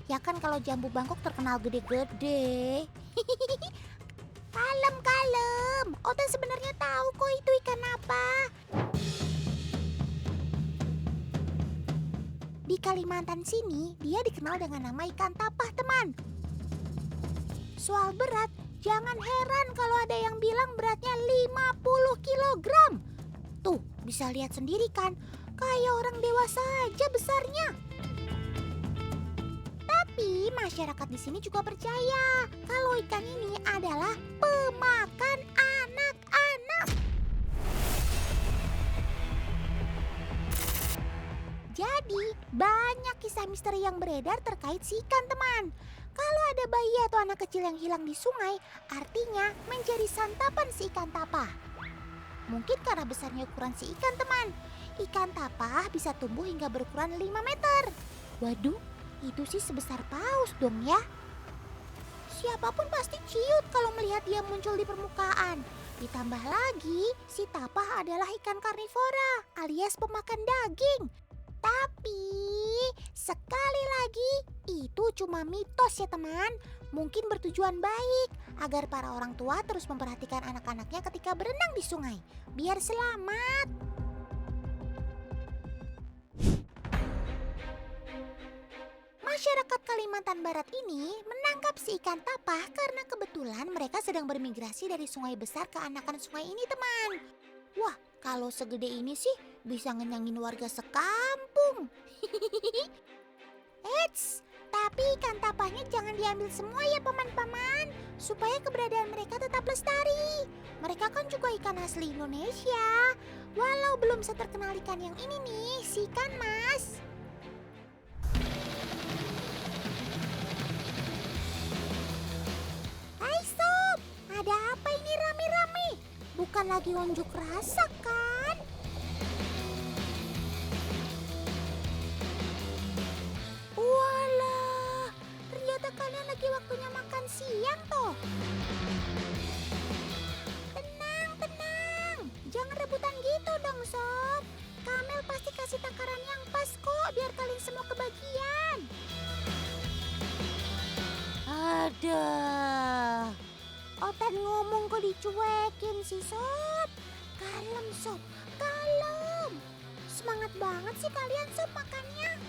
Ya kan kalau jambu Bangkok terkenal gede-gede. Kalem, kalem. Otan sebenarnya tahu kok itu ikan apa. Di Kalimantan sini, dia dikenal dengan nama ikan tapah, teman. Soal berat, jangan heran kalau ada yang bilang beratnya 50 kilogram. Tuh, bisa lihat sendiri kan, kayak orang dewasa aja besarnya. Tapi masyarakat di sini juga percaya kalau ikan ini adalah pemakan anak-anak. Jadi, banyak kisah misteri yang beredar terkait si ikan, teman. Kalau ada bayi atau anak kecil yang hilang di sungai, artinya menjadi santapan si ikan tapah. Mungkin karena besarnya ukuran si ikan, teman. Ikan tapah bisa tumbuh hingga berukuran 5 meter. Waduh, itu sih sebesar paus dong ya. Siapapun pasti ciut kalau melihat dia muncul di permukaan. Ditambah lagi, si tapah adalah ikan karnivora alias pemakan daging. Tapi, sekali lagi, itu cuma mitos ya teman. Mungkin bertujuan baik, agar para orang tua terus memperhatikan anak-anaknya ketika berenang di sungai, biar selamat. Masyarakat Kalimantan Barat ini menangkap si ikan tapah karena kebetulan mereka sedang bermigrasi dari sungai besar ke anakan sungai ini, teman. Wah, kalau segede ini sih bisa ngenyangin warga sekampung. Eits, tapi ikan tapahnya jangan diambil semua ya paman-paman, supaya keberadaan mereka tetap lestari. Mereka kan juga ikan asli Indonesia, walau belum seterkenal ikan yang ini nih, si ikan mas. Hai sob, ada apa ini rame-rame? Bukan lagi unjuk rasa kan? Walah, ternyata kalian lagi waktunya makan siang toh. Tenang, tenang. Jangan rebutan gitu dong sob. Kamel pasti kasih takaran yang pas kok biar kalian semua kebagian. Ada. Otan ngomong kok dicuekin sih sob. Kalem sob, kalem. Semangat banget sih kalian sob makannya.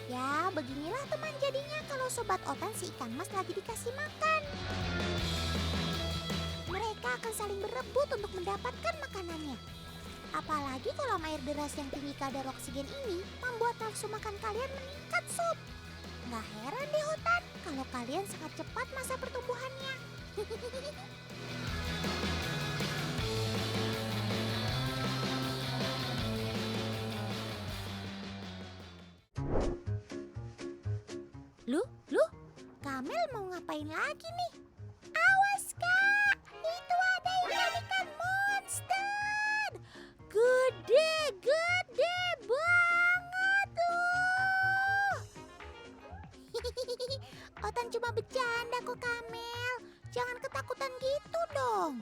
Ya beginilah teman jadinya kalau sobat Otan si ikan mas lagi dikasih makan. Mereka akan saling berebut untuk mendapatkan makanannya. Apalagi kolam air deras yang tinggi kadar oksigen ini membuat nafsu makan kalian meningkat sob. Nggak heran deh Otan kalau kalian sangat cepat masa pertumbuhannya. Loh, Kamel mau ngapain lagi nih? Awas kak, itu ada ikan monster. Gede banget loh. Otan cuma bercanda kok Kamel. Jangan ketakutan gitu dong.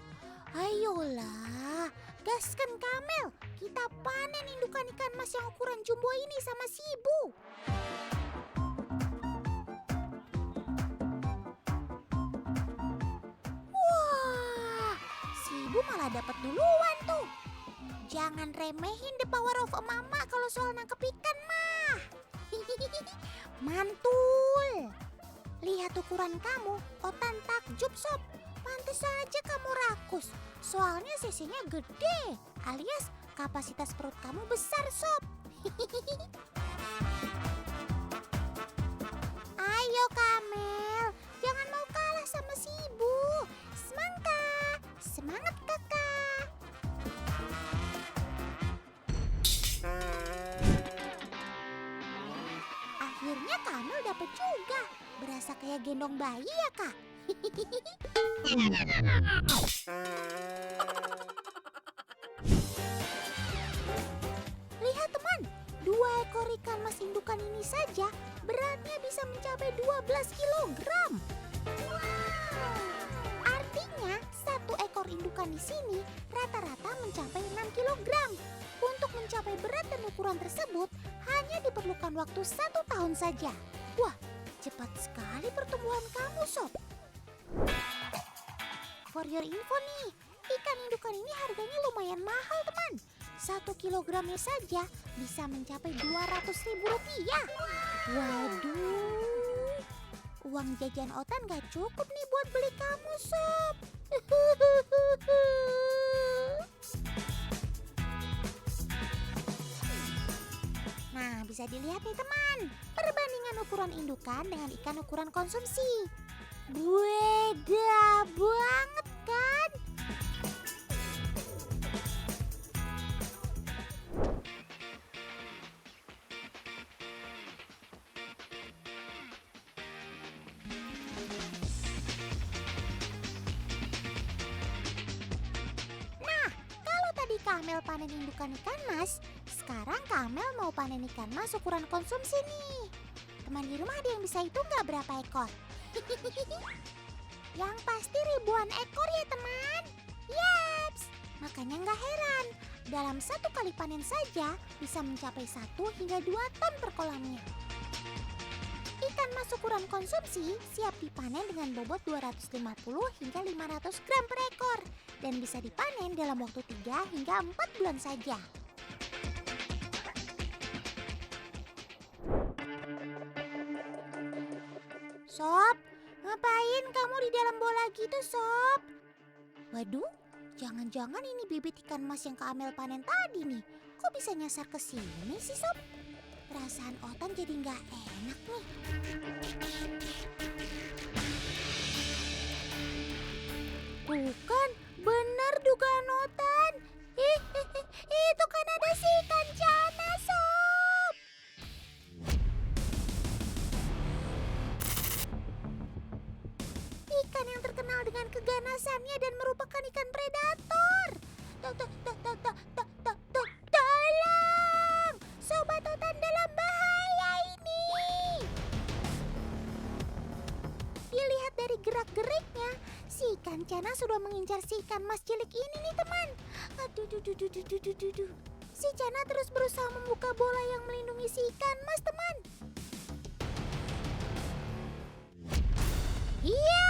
Ayolah, gaskan Kamel. Kita panen indukan ikan mas yang ukuran jumbo ini sama si ibu. Wah, si ibu malah dapat duluan tuh. Jangan remehin the power of a mama kalau soal nangkep ikan mah. Mantul. Lihat ukuran kamu, Otan takjub sob. Pantes saja kamu rakus. Soalnya cc-nya gede, alias kapasitas perut kamu besar sob. Ayo Kamel, jangan mau kalah sama si ibu. Semangat kakak. Akhirnya Kamel dapet juga. Berasa kayak gendong bayi ya kak. Lihat teman, 2 ekor ikan mas indukan ini saja beratnya bisa mencapai 12 kilogram. Artinya 1 ekor indukan di sini rata-rata mencapai 6 kilogram. Untuk mencapai berat dan ukuran tersebut hanya diperlukan waktu 1 tahun saja. Wah, cepat sekali pertumbuhan kamu, Sob. For your info nih, ikan indukan ini harganya lumayan mahal, teman. 1 kilogramnya saja bisa mencapai Rp200.000. Waduh, uang jajan Otan gak cukup nih buat beli kamu, Sob. Nah, bisa dilihat nih teman, perbandingan ukuran indukan dengan ikan ukuran konsumsi. Beda banget kan? Nah, kalau tadi Kamel panen indukan ikan mas, sekarang Kamel mau panen ikan mas ukuran konsumsi nih. Teman di rumah ada yang bisa hitung nggak berapa ekor? Yang pasti ribuan ekor ya teman. Yaps, makanya nggak heran dalam satu kali panen saja bisa mencapai 1 hingga 2 ton per kolamnya. Ikan mas ukuran konsumsi siap dipanen dengan bobot 250 hingga 500 gram per ekor dan bisa dipanen dalam waktu 3 hingga 4 bulan saja. Sob, ngapain kamu di dalam bola gitu, Sob? Waduh, jangan-jangan ini bibit ikan mas yang Kamel panen tadi nih. Kok bisa nyasar ke sini sih, Sob? Perasaan Otan jadi nggak enak nih. Bukan, benar dugaan Otan. Itu kan ada si ikan cana, Sob. Ikan yang terkenal dengan keganasannya dan merupakan ikan predator. Tolong! Sobat Otan dalam bahaya ini. Dilihat dari gerak-geriknya, si ikan cana sudah mengincar si ikan mas cilik ini nih teman. Aduh. Si cana terus berusaha membuka bola yang melindungi si ikan mas teman. Iya,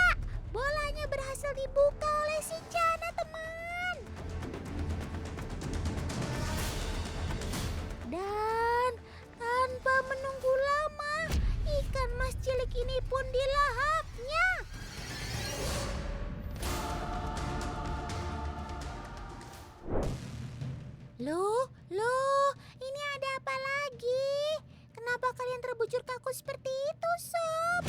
bolanya berhasil dibuka oleh si cana teman. Dan tanpa menunggu lama, ikan mas cilik ini pun dilahapnya. Loh, ini ada apa lagi? Kenapa kalian terbujur kaku seperti itu, Sob?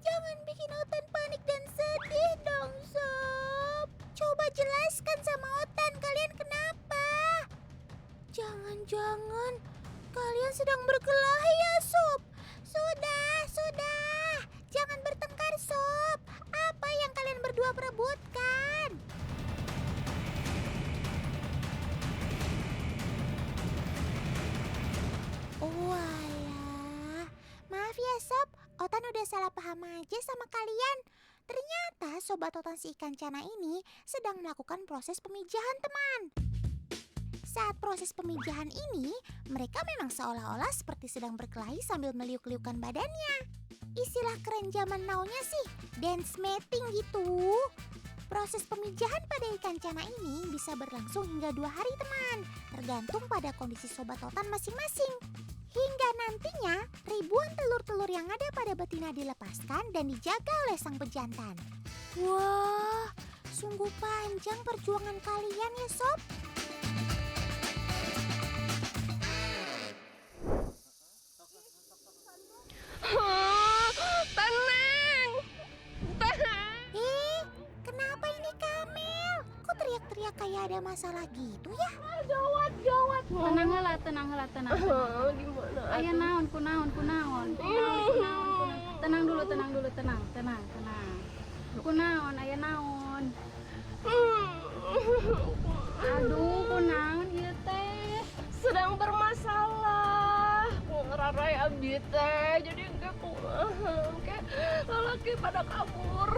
Jangan bikin Otan panik dan sedih dong, Sob. Coba jelaskan sama Otan, kalian kenapa? Jangan-jangan kalian sedang berkelahi ya, Sob? Sudah. Jangan bertengkar, Sob. Apa yang kalian berdua perebutkan? Walah, maaf ya Sob, Otan udah salah paham aja sama kalian. Ternyata Sobat Otan si ikan cana ini sedang melakukan proses pemijahan teman. Saat proses pemijahan ini, mereka memang seolah-olah seperti sedang berkelahi sambil meliuk-liukan badannya. Istilah keren zaman now-nya sih, dance mating gitu. Proses pemijahan pada ikan cana ini bisa berlangsung hingga 2 hari teman, tergantung pada kondisi Sobat Otan masing-masing. Hingga nantinya ribuan telur-telur yang ada pada betina dilepaskan dan dijaga oleh sang pejantan. Wah, sungguh panjang perjuangan kalian ya Sob. Kenapa ini Kamel? Kok teriak-teriak kayak ada masalah gitu ya? Gawat. Tenang heula. Gimana? Aya naon, kunaon. Tenang dulu. Kunaon, aya naon. Aduh, kunaon ieu teh? Sedang bermasalah. Ngerarai abdi teh. Jadi enggak kayak lelaki pada kabur.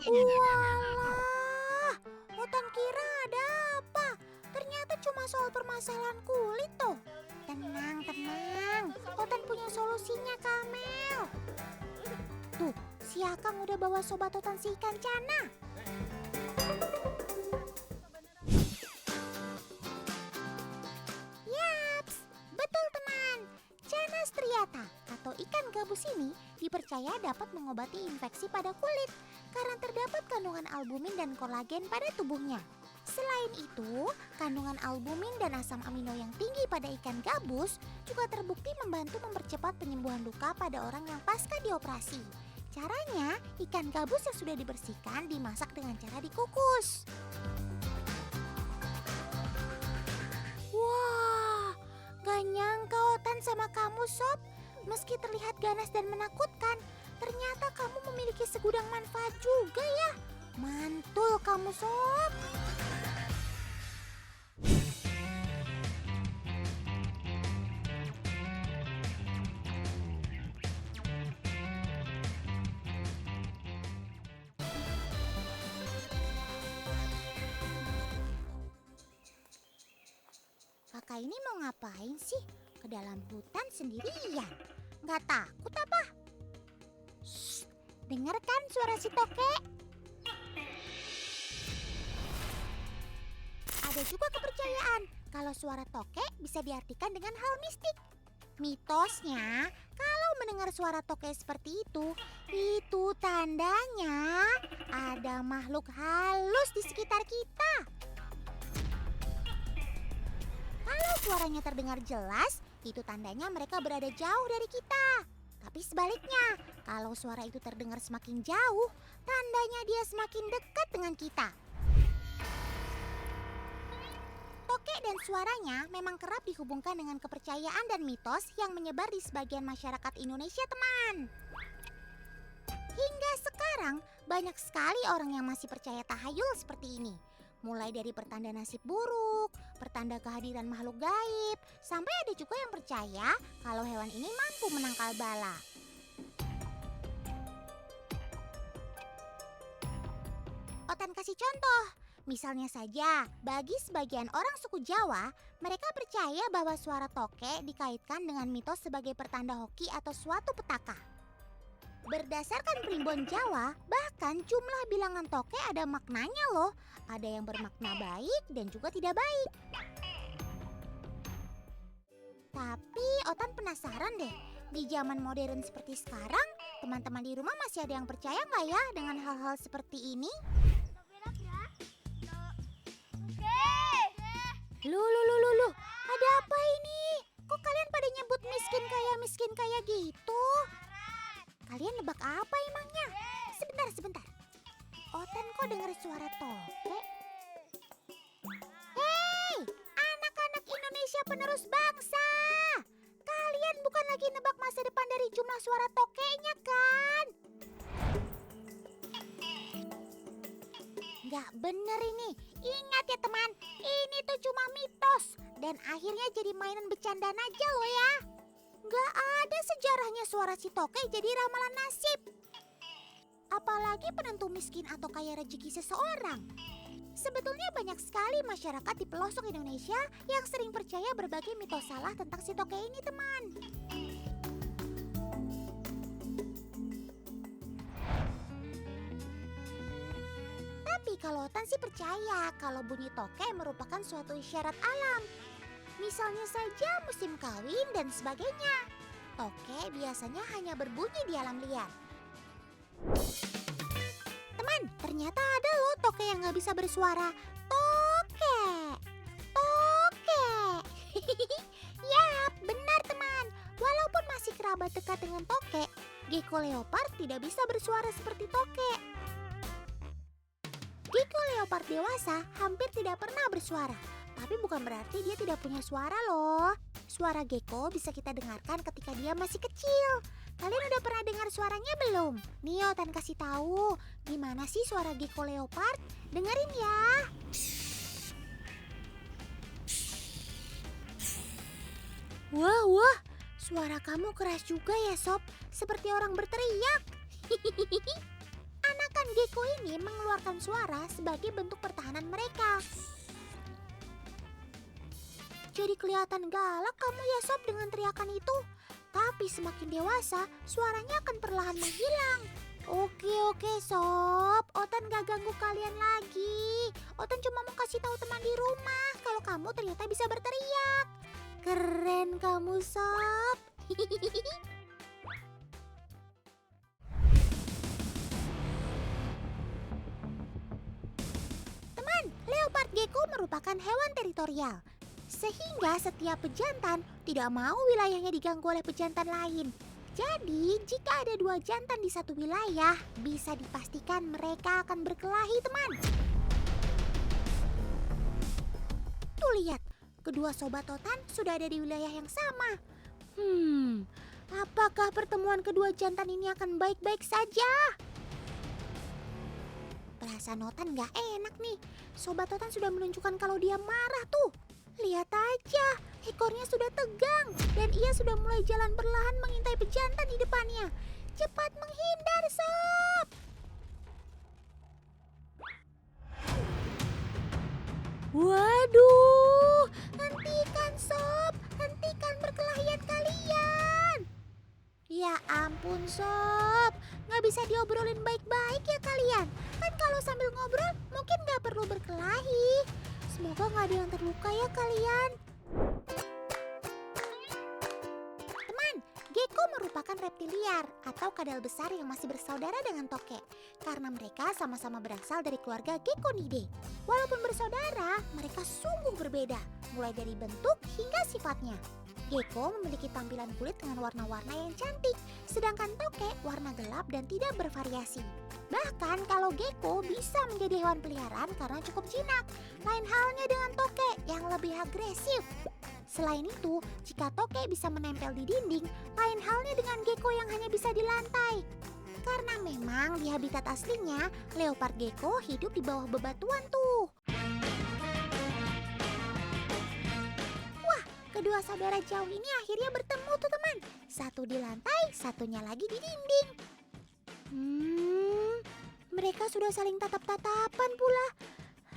Walah, Otan kira ada apa? Ternyata cuma soal permasalahan kulit tuh. Tenang, tenang. Otan punya solusinya, Kamel. Tuh, si Akang udah bawa sobat Otan si ikan cana. Yaps, betul teman. Cana striata atau ikan gabus ini dipercaya dapat mengobati infeksi pada kulit karena terdapat kandungan albumin dan kolagen pada tubuhnya. Selain itu, kandungan albumin dan asam amino yang tinggi pada ikan gabus juga terbukti membantu mempercepat penyembuhan luka pada orang yang pasca dioperasi. Caranya, ikan gabus yang sudah dibersihkan dimasak dengan cara dikukus. Wah, gak nyangka Otan sama kamu, Sob. Meski terlihat ganas dan menakutkan, ternyata kamu memiliki segudang manfaat juga ya. Mantul kamu, Sob. Kakak ini mau ngapain sih? Ke dalam hutan sendirian? Nggak takut apa? Shh, dengarkan suara si tokek. Ada juga kepercayaan kalau suara tokek bisa diartikan dengan hal mistik. Mitosnya, kalau mendengar suara tokek seperti itu tandanya ada makhluk halus di sekitar kita. Kalau suaranya terdengar jelas, itu tandanya mereka berada jauh dari kita. Tapi sebaliknya, kalau suara itu terdengar semakin jauh, tandanya dia semakin dekat dengan kita. Tokek dan suaranya memang kerap dihubungkan dengan kepercayaan dan mitos yang menyebar di sebagian masyarakat Indonesia, teman. Hingga sekarang, banyak sekali orang yang masih percaya tahayul seperti ini. Mulai dari pertanda nasib buruk, pertanda kehadiran makhluk gaib, sampai ada juga yang percaya kalau hewan ini mampu menangkal bala. Otan kasih contoh. Misalnya saja, bagi sebagian orang suku Jawa, mereka percaya bahwa suara tokek dikaitkan dengan mitos sebagai pertanda hoki atau suatu petaka. Berdasarkan primbon Jawa, bahkan jumlah bilangan tokek ada maknanya loh. Ada yang bermakna baik dan juga tidak baik. Tapi Otan penasaran deh, di zaman modern seperti sekarang, teman-teman di rumah masih ada yang percaya nggak ya dengan hal-hal seperti ini? Loh, ada apa ini? Kok kalian pada nyebut miskin kaya gitu? Kalian nebak apa emangnya? Sebentar. Otan kok dengar suara tokek? Hei, anak-anak Indonesia penerus bangsa! Kalian bukan lagi nebak masa depan dari jumlah suara tokeknya kan? Nggak bener ini. Ingat ya teman, ini tuh cuma mitos. Dan akhirnya jadi mainan bercandaan aja loh ya. Nggak ada sejarahnya suara si tokek jadi ramalan nasib. Apalagi penentu miskin atau kaya rezeki seseorang. Sebetulnya banyak sekali masyarakat di pelosok Indonesia yang sering percaya berbagai mitos salah tentang si tokek ini, teman. Tapi kalau Otan sih percaya kalau bunyi tokek merupakan suatu isyarat alam. Misalnya saja musim kawin dan sebagainya. Tokek biasanya hanya berbunyi di alam liar. Teman, ternyata ada loh tokek yang gak bisa bersuara. Tokek. Yap, benar teman. Walaupun masih kerabat dekat dengan tokek, gecko leopard tidak bisa bersuara seperti tokek. Gecko leopard dewasa hampir tidak pernah bersuara. Tapi bukan berarti dia tidak punya suara loh. Suara gecko bisa kita dengarkan ketika dia masih kecil. Kalian udah pernah dengar suaranya belum? Nih Otan kasih tahu, gimana sih suara gecko leopard? Dengerin ya. Wah, suara kamu keras juga ya Sob, seperti orang berteriak. Anakan gecko ini mengeluarkan suara sebagai bentuk pertahanan mereka. jadi kelihatan galak kamu ya Sob dengan teriakan itu. Tapi semakin dewasa, suaranya akan perlahan menghilang. Oke Sob, Otan gak ganggu kalian lagi. Otan cuma mau kasih tahu teman di rumah kalau kamu ternyata bisa berteriak. Keren kamu Sob. Teman, leopard gecko merupakan hewan teritorial. Sehingga setiap pejantan tidak mau wilayahnya diganggu oleh pejantan lain. Jadi, jika ada 2 jantan di satu wilayah, bisa dipastikan mereka akan berkelahi, teman. Tuh lihat, kedua sobat Otan sudah ada di wilayah yang sama. Apakah pertemuan kedua jantan ini akan baik-baik saja? Perasaan Otan gak enak nih. Sobat Otan sudah menunjukkan kalau dia marah tuh. Lihat aja, ekornya sudah tegang dan ia sudah mulai jalan perlahan mengintai pejantan di depannya. Cepat menghindar, Sob! Waduh, hentikan Sob, hentikan perkelahian kalian. Ya ampun Sob, nggak bisa diobrolin baik-baik ya kalian. Kan kalau sambil ngobrol mungkin nggak perlu berkelahi. Semoga nggak ada yang terluka ya kalian. Teman, gecko merupakan reptil liar atau kadal besar yang masih bersaudara dengan tokek. Karena mereka sama-sama berasal dari keluarga Geckonidae. Walaupun bersaudara, mereka sungguh berbeda, mulai dari bentuk hingga sifatnya. Gecko memiliki tampilan kulit dengan warna-warna yang cantik, sedangkan tokek warna gelap dan tidak bervariasi. Bahkan kalau gecko bisa menjadi hewan peliharaan karena cukup jinak. Lain halnya dengan tokek yang lebih agresif. Selain itu, jika tokek bisa menempel di dinding, lain halnya dengan gecko yang hanya bisa di lantai. Karena memang di habitat aslinya, leopard gecko hidup di bawah bebatuan tuh. Wah, kedua saudara jauh ini akhirnya bertemu tuh teman. Satu di lantai, satunya lagi di dinding. Mereka sudah saling tatap-tatapan pula.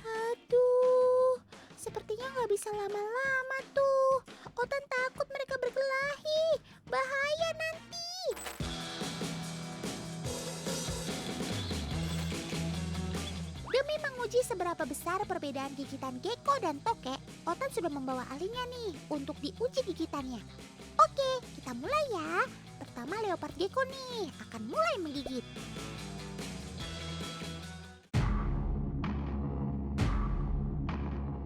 Aduh, sepertinya nggak bisa lama-lama tuh. Otan takut mereka berkelahi. Bahaya nanti. Demi menguji seberapa besar perbedaan gigitan gecko dan tokek, Otan sudah membawa ahlinya nih untuk diuji gigitannya. Oke, kita mulai ya. Pertama leopard gecko nih akan mulai menggigit.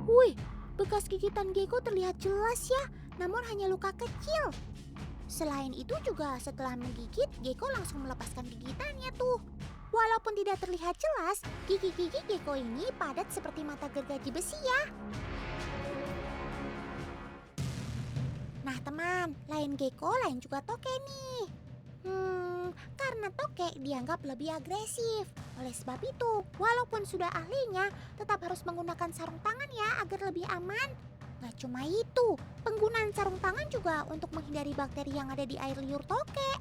Wih, bekas gigitan gecko terlihat jelas ya, namun hanya luka kecil. Selain itu juga setelah menggigit, gecko langsung melepaskan gigitannya tuh. Walaupun tidak terlihat jelas, gigi-gigi gecko ini padat seperti mata gergaji besi ya. Nah teman, lain gecko, lain juga tokek nih. Karena tokek dianggap lebih agresif. Oleh sebab itu, walaupun sudah ahlinya, tetap harus menggunakan sarung tangan ya agar lebih aman. Gak cuma itu, penggunaan sarung tangan juga untuk menghindari bakteri yang ada di air liur tokek.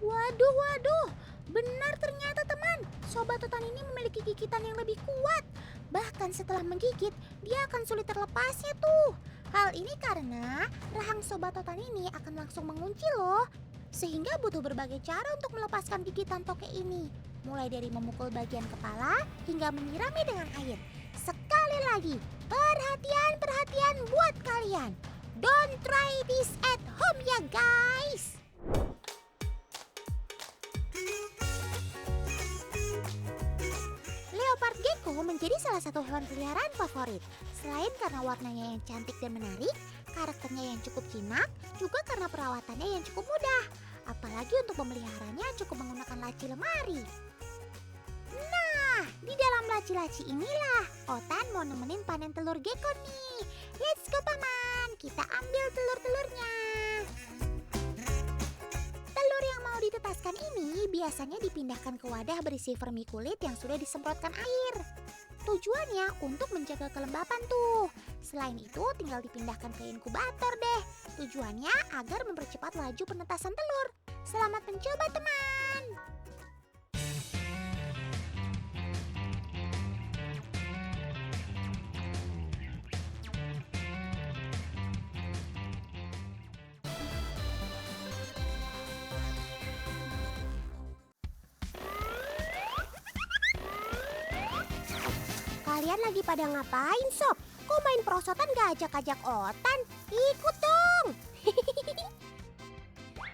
Waduh, benar ternyata teman. Sobat Otan ini memiliki gigitan yang lebih kuat. Bahkan setelah menggigit, dia akan sulit terlepasnya tuh. Hal ini karena rahang Sobat Otan ini akan langsung mengunci loh. Sehingga butuh berbagai cara untuk melepaskan gigitan tokek ini. Mulai dari memukul bagian kepala hingga menyiramnya dengan air. Sekali lagi, perhatian buat kalian. Don't try this at home ya guys. Leopard gecko menjadi salah satu hewan peliharaan favorit. Selain karena warnanya yang cantik dan menarik, karakternya yang cukup jinak, juga karena perawatannya yang cukup mudah. Apalagi untuk memeliharanya cukup menggunakan laci lemari. Nah, di dalam laci-laci inilah Otan mau nemenin panen telur gecko nih. Let's go paman, kita ambil telur-telurnya. Telur yang mau ditetaskan ini biasanya dipindahkan ke wadah berisi vermikulit yang sudah disemprotkan air. Tujuannya untuk menjaga kelembapan tuh. Selain itu tinggal dipindahkan ke inkubator deh. Tujuannya agar mempercepat laju penetasan telur. Selamat mencoba teman. Kalian lagi pada ngapain, Sob? Kok main perosotan gak ajak-ajak Otan? Ikut dong!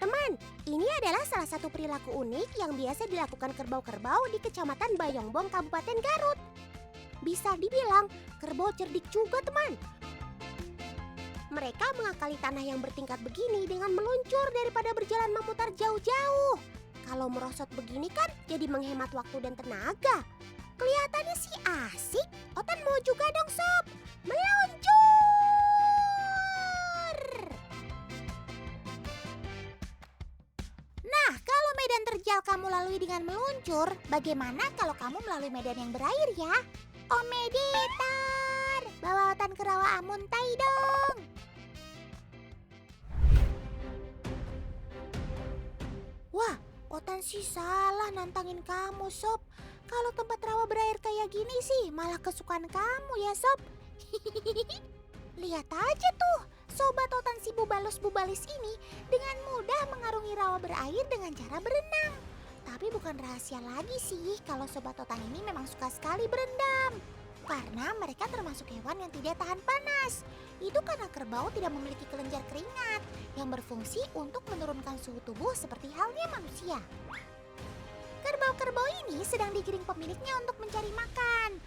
Teman, ini adalah salah satu perilaku unik yang biasa dilakukan kerbau-kerbau di Kecamatan Bayongbong, Kabupaten Garut. Bisa dibilang, kerbau cerdik juga, teman. Mereka mengakali tanah yang bertingkat begini dengan meluncur daripada berjalan memutar jauh-jauh. Kalau merosot begini kan jadi menghemat waktu dan tenaga. Kelihatannya sih asik. Otan mau juga dong, Sob. Meluncur! Nah, kalau medan terjal kamu lalui dengan meluncur, bagaimana kalau kamu melalui medan yang berair ya? Om Editor, bawa Otan ke rawa Amuntai dong. Wah, Otan sih salah nantangin kamu, Sob. Kalau tempat rawa berair kayak gini sih malah kesukaan kamu ya, Sob. Lihat aja tuh, sobat Otan si bubalus-bubalis ini dengan mudah mengarungi rawa berair dengan cara berenang. Tapi bukan rahasia lagi sih kalau sobat Otan ini memang suka sekali berendam. Karena mereka termasuk hewan yang tidak tahan panas. Itu karena kerbau tidak memiliki kelenjar keringat yang berfungsi untuk menurunkan suhu tubuh seperti halnya manusia. Kerbau-kerbau ini sedang digiring pemiliknya untuk mencari makan.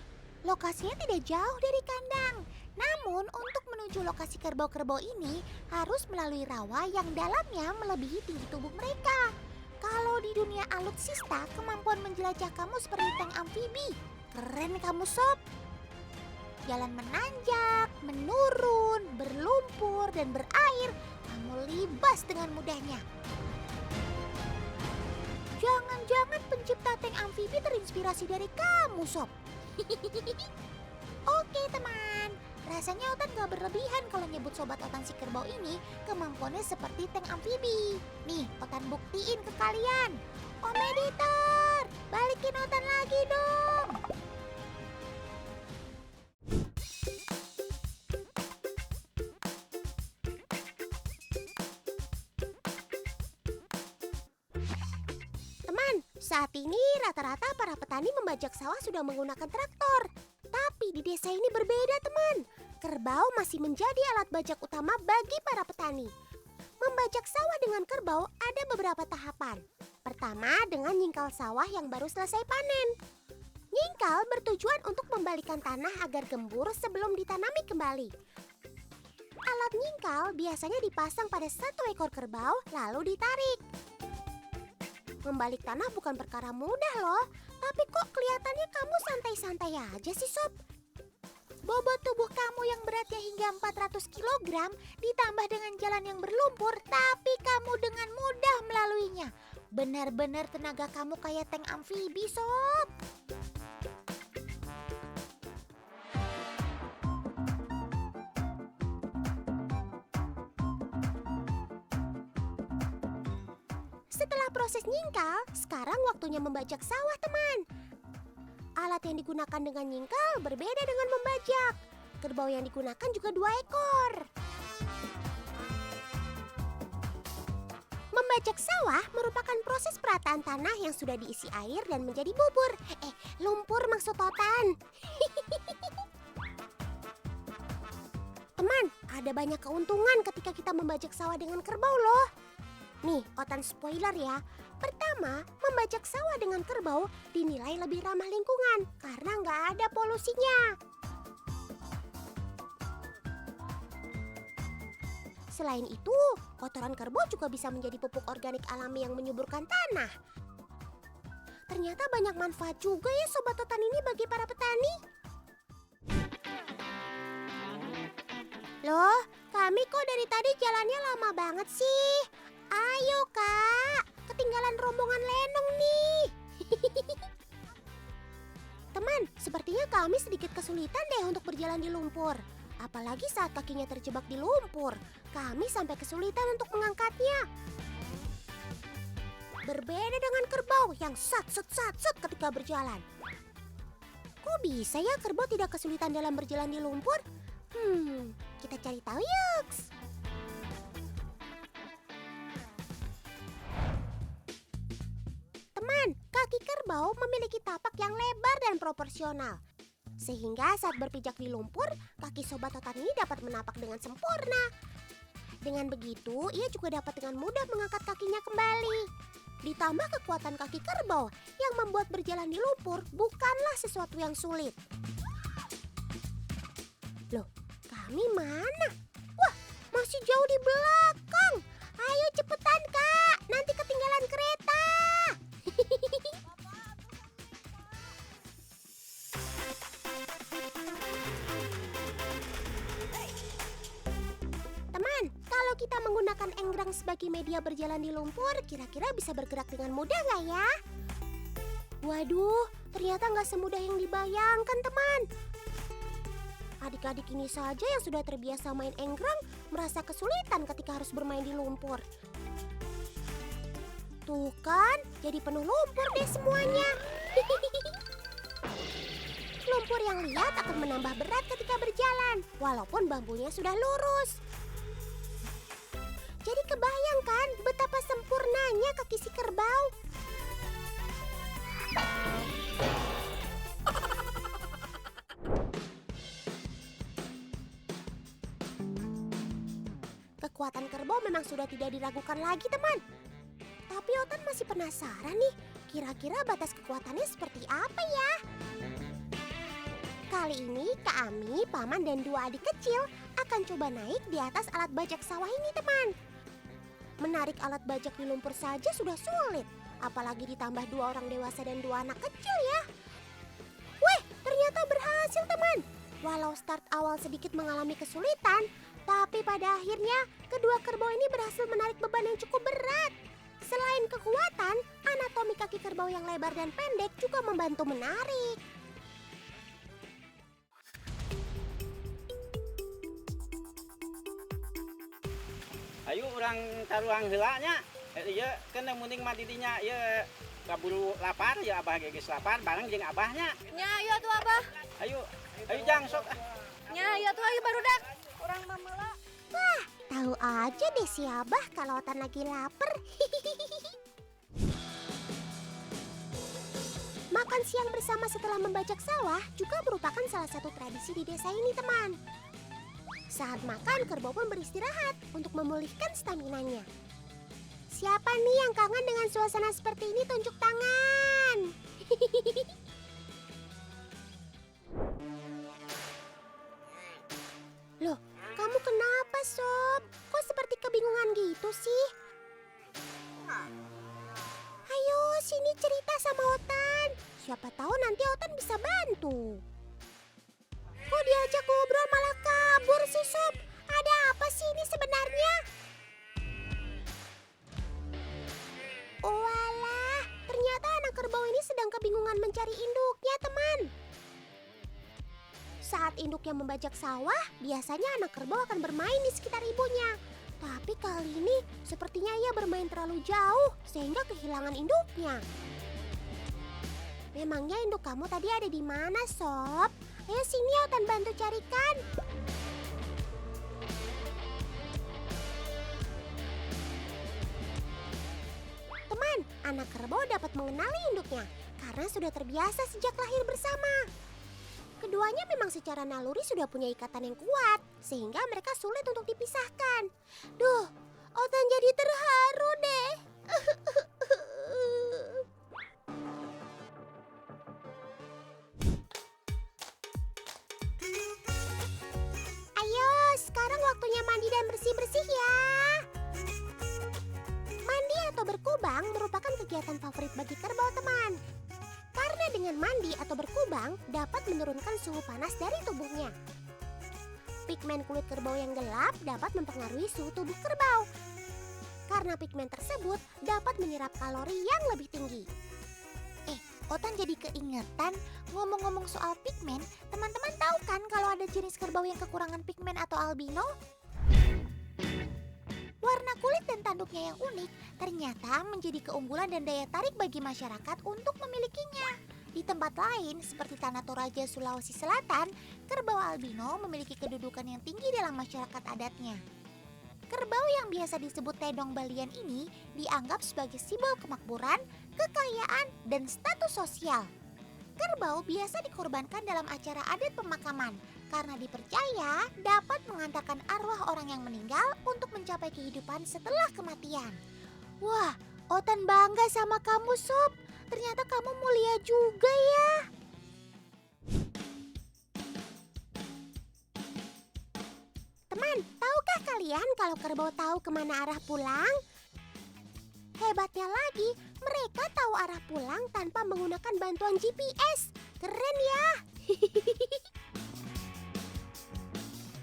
Lokasinya tidak jauh dari kandang. Namun untuk menuju lokasi kerbau-kerbau ini harus melalui rawa yang dalamnya melebihi tinggi tubuh mereka. Kalau di dunia alutsista, kemampuan menjelajah kamu seperti tank amfibi. Keren kamu, Sob. Jalan menanjak, menurun, berlumpur, dan berair, kamu libas dengan mudahnya. Jangan-jangan pencipta tank amfibi terinspirasi dari kamu, Sob. Oke, teman. Rasanya Otan gak berlebihan kalau nyebut sobat Otan si kerbau ini kemampuannya seperti tank amfibi. Nih, Otan buktiin ke kalian. Om Editor, balikin Otan lagi dong. Teman, saat ini rata-rata para petani membajak sawah sudah menggunakan traktor. Tapi di desa ini berbeda, teman. Kerbau masih menjadi alat bajak utama bagi para petani. Membajak sawah dengan kerbau ada beberapa tahapan. Pertama, dengan nyingkal sawah yang baru selesai panen. Nyingkal bertujuan untuk membalikan tanah agar gembur sebelum ditanami kembali. Alat nyingkal biasanya dipasang pada satu ekor kerbau lalu ditarik. Membalik tanah bukan perkara mudah loh. Tapi kok kelihatannya kamu santai-santai aja sih, Sob? Bobot tubuh kamu yang beratnya hingga 400 kg ditambah dengan jalan yang berlumpur, tapi kamu dengan mudah melaluinya. Benar-benar tenaga kamu kayak tank amfibi, Sob. Setelah proses nyingkal, sekarang waktunya membajak sawah, teman. Alat yang digunakan dengan nyingkal berbeda dengan membajak. Kerbau yang digunakan juga 2 ekor. Membajak sawah merupakan proses perataan tanah yang sudah diisi air dan menjadi bubur. Lumpur maksud Otan. Teman, ada banyak keuntungan ketika kita membajak sawah dengan kerbau loh. Nih, Otan spoiler ya. Pertama, membajak sawah dengan kerbau dinilai lebih ramah lingkungan karena nggak ada polusinya. Selain itu, kotoran kerbau juga bisa menjadi pupuk organik alami yang menyuburkan tanah. Ternyata banyak manfaat juga ya Sobat Otan ini bagi para petani. Loh, kami kok dari tadi jalannya lama banget sih? Ayo Kak, ketinggalan rombongan lenong nih. Teman, sepertinya kami sedikit kesulitan deh untuk berjalan di lumpur. Apalagi saat kakinya terjebak di lumpur, kami sampai kesulitan untuk mengangkatnya. Berbeda dengan kerbau yang sat-sat-sat ketika berjalan. Kok bisa ya kerbau tidak kesulitan dalam berjalan di lumpur? Kita cari tahu yuk. Teman, kaki kerbau memiliki tapak yang lebar dan proporsional. Sehingga saat berpijak di lumpur, kaki sobat Otan ini dapat menapak dengan sempurna. Dengan begitu, ia juga dapat dengan mudah mengangkat kakinya kembali. Ditambah kekuatan kaki kerbau yang membuat berjalan di lumpur bukanlah sesuatu yang sulit. Loh, kami mana? Wah, masih jauh di belakang. Ayo cepetan, Kak. Nanti ketinggalan kereta. Teman, kalau kita menggunakan enggrang sebagai media berjalan di lumpur, kira-kira bisa bergerak dengan mudah nggak ya? Waduh, ternyata nggak semudah yang dibayangkan, teman. Adik-adik ini saja yang sudah terbiasa main enggrang merasa kesulitan ketika harus bermain di lumpur. Tuh kan, jadi penuh lumpur deh semuanya. Lumpur yang liat akan menambah berat ketika berjalan, walaupun bambunya sudah lurus. Jadi kebayangkan betapa sempurnanya kaki si kerbau. Kekuatan kerbau memang sudah tidak diragukan lagi, teman. Tapi Otan masih penasaran nih, kira-kira batas kekuatannya seperti apa ya? Kali ini Kak Ami, Paman, dan 2 adik kecil akan coba naik di atas alat bajak sawah ini, teman. Menarik alat bajak di lumpur saja sudah sulit, apalagi ditambah 2 orang dewasa dan 2 anak kecil ya. Weh, ternyata berhasil, teman. Walau start awal sedikit mengalami kesulitan, tapi pada akhirnya kedua kerbau ini berhasil menarik beban yang cukup berat. Selain kekuatan, anatomi kaki kerbau yang lebar dan pendek juga membantu menarik. Ayo orang taruang heula nya. Ieu kan yang penting mah didinya ieu kaburu lapar ya abah geges lapar bareng jeung abahnya. Nya, iya tuh Abah. Ayo jang sok. Nya, iya tuh ayo barudak. Orang mamela. Wah, tahu aja deh si Abah kalau Otan lagi lapar. Makan siang bersama setelah membajak sawah juga merupakan salah satu tradisi di desa ini, teman. Saat makan, kerbau pun beristirahat untuk memulihkan staminanya. Siapa nih yang kangen dengan suasana seperti ini? Tunjuk tangan. Loh, kamu kenapa, Sob? Kok seperti kebingungan gitu sih? Ayo, sini cerita sama Otan. Siapa tahu nanti Otan bisa bantu. Kok diajak ngobrol malah kabur sih, Sob? Ada apa sih ini sebenarnya? Walah, ternyata anak kerbau ini sedang kebingungan mencari induknya, teman. Saat induknya membajak sawah, biasanya anak kerbau akan bermain di sekitar ibunya. Tapi kali ini sepertinya ia bermain terlalu jauh sehingga kehilangan induknya. Memangnya induk kamu tadi ada di mana, Sob? Ayo sini Otan bantu carikan. Teman, anak kerbau dapat mengenali induknya karena sudah terbiasa sejak lahir bersama. Keduanya memang secara naluri sudah punya ikatan yang kuat, sehingga mereka sulit untuk dipisahkan. Duh, Otan jadi terharu deh. Ayo, sekarang waktunya mandi dan bersih-bersih ya. Mandi atau berkubang merupakan kegiatan favorit bagi kerbau, teman. Karena dengan mandi atau berkubang dapat menurunkan suhu panas dari tubuhnya. Pigmen kulit kerbau yang gelap dapat mempengaruhi suhu tubuh kerbau. Karena pigmen tersebut dapat menyerap kalori yang lebih tinggi. Otan jadi keingetan, ngomong-ngomong soal pigmen, teman-teman tahu kan kalau ada jenis kerbau yang kekurangan pigmen atau albino? Warna kulit dan tanduknya yang unik ternyata menjadi keunggulan dan daya tarik bagi masyarakat untuk memilikinya. Di tempat lain, seperti Tanah Toraja, Sulawesi Selatan, kerbau albino memiliki kedudukan yang tinggi dalam masyarakat adatnya. Kerbau yang biasa disebut tedong balian ini dianggap sebagai simbol kemakmuran, kekayaan, dan status sosial. Kerbau biasa dikorbankan dalam acara adat pemakaman karena dipercaya dapat mengantarkan arwah orang yang meninggal untuk mencapai kehidupan setelah kematian. Wah, Otan bangga sama kamu, Sob. Ternyata kamu mulia juga ya. Teman, tahukah kalian kalau kerbau tahu kemana arah pulang? Hebatnya lagi, mereka tahu arah pulang tanpa menggunakan bantuan GPS. Keren ya.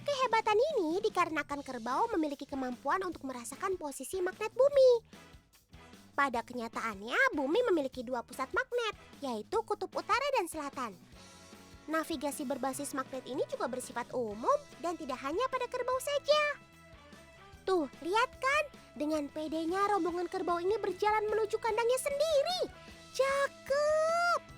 Kehebatan ini dikarenakan kerbau memiliki kemampuan untuk merasakan posisi magnet bumi. Pada kenyataannya, bumi memiliki dua pusat magnet, yaitu kutub utara dan selatan. Navigasi berbasis magnet ini juga bersifat umum dan tidak hanya pada kerbau saja. Tuh, lihat kan? Dengan pedenya rombongan kerbau ini berjalan menuju kandangnya sendiri. Cakep!